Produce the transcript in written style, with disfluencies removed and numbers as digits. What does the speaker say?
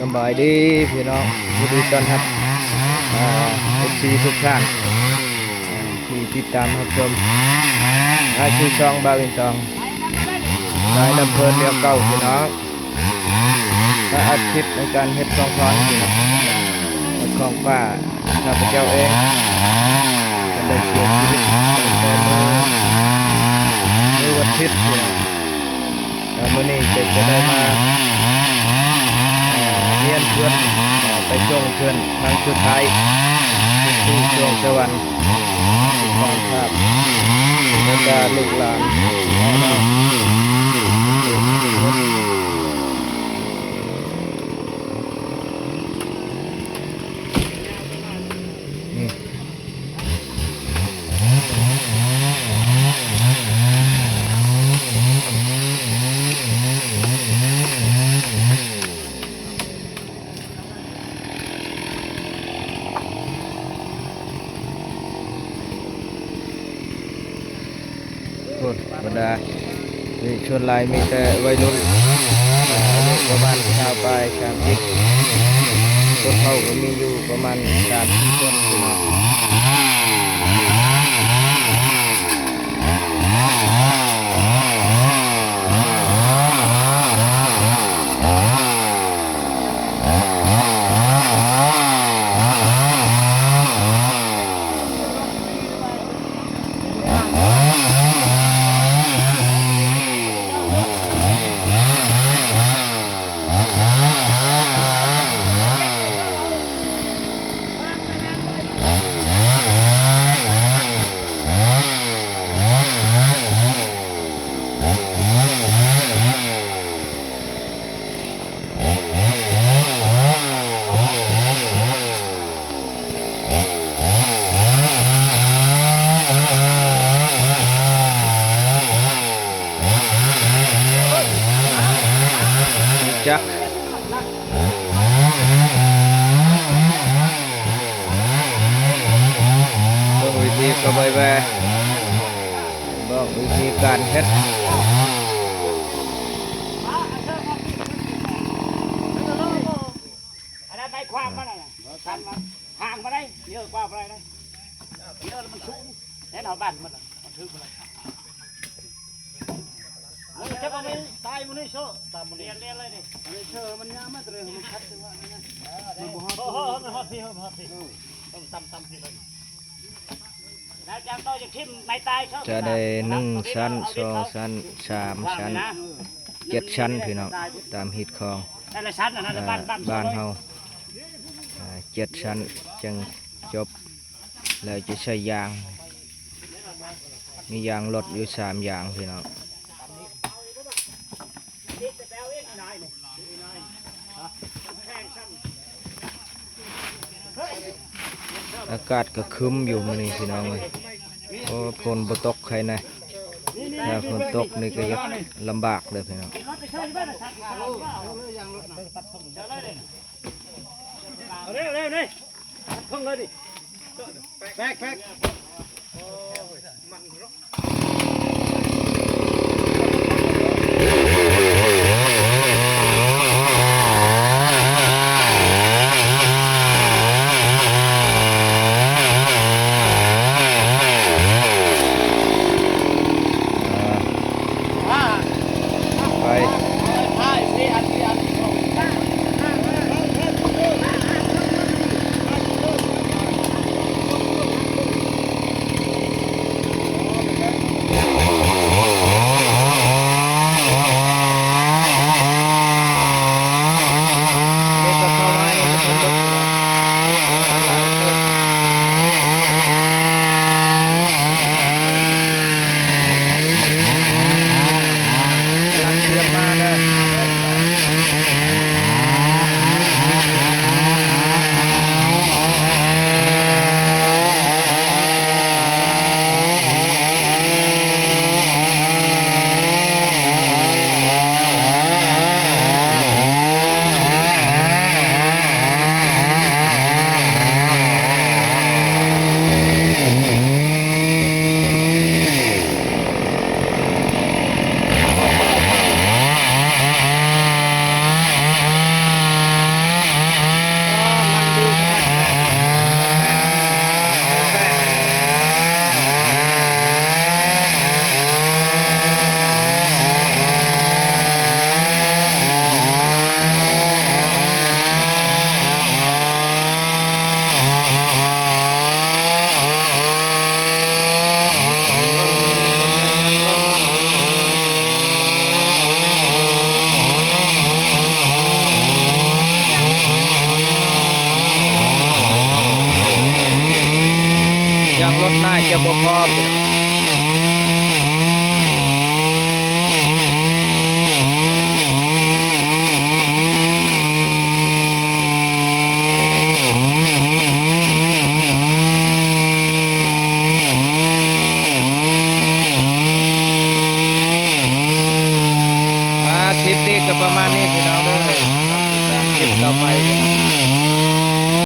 สบายดีพี่น้องยินดีต้อนรับFC ทุกท่านที่ติดตามรับชมอาชีพช่องบาวินตองนายลำเพลินเรียวเก่าพี่น้องและอาชีพในการเฮ็ดกองฟอนพี่น้องของป้าข้าพเจ้าเองก็ได้เสียชีวิตตั้งแต่เมื่อวันอาทิตย์พี่น้องแล้วมื้อนี้จะได้มาเรียนเพื่อนไปส่งเพื่อนทางสุดท้ายที่ช่วงสวรรค์บ้านภาพแล้วก็ลูกหลานบรรดาชวนลายมีแต่วัยรุ่นประมาณชายคนเขาก็มีอยู่ประมาณ30 คนจักบอกวิธีกระบายแวบอกวิธีการเฮ็ดอะไรไปความมาไหนกันมาห่างมาได้เยอะกว่าอะไรได้เยอะมันสูงแน่นอนบ้านมันถือมาเลยจะมาไม่ตายมันนี่โซ่ตามมันเรียนเลยนี่มันเชื่อมันยากมากเลยมันชัดจังว่าเนี่ยมันฮอตพี่ต้องตำพี่เลยแล้วจะต้องจะทิ่มไม่ตายจะได้1 ชั้น 2 ชั้น 3 ชั้น 7 ชั้นพี่น้องตามฮิตของบ้านเฮา7 ชั้นจึงจบแล้วจะใช้ยางมียางรถอยู่3 อย่างพี่น้องอากาศก็ครึ้มอยู่มื้อนี้พี่น้องเลยโอ้ฝนบ่ตกใครนะถ้าฝนตกนี่ก็จะลำบากเลยพี่น้องเร็วนี่ท่องเลยดิแพ็ค รถน่าจะบ่พอพี่น้องคลิปนี้ก็ประมาณนี้พี่น้องเด้อคลิปต่อไป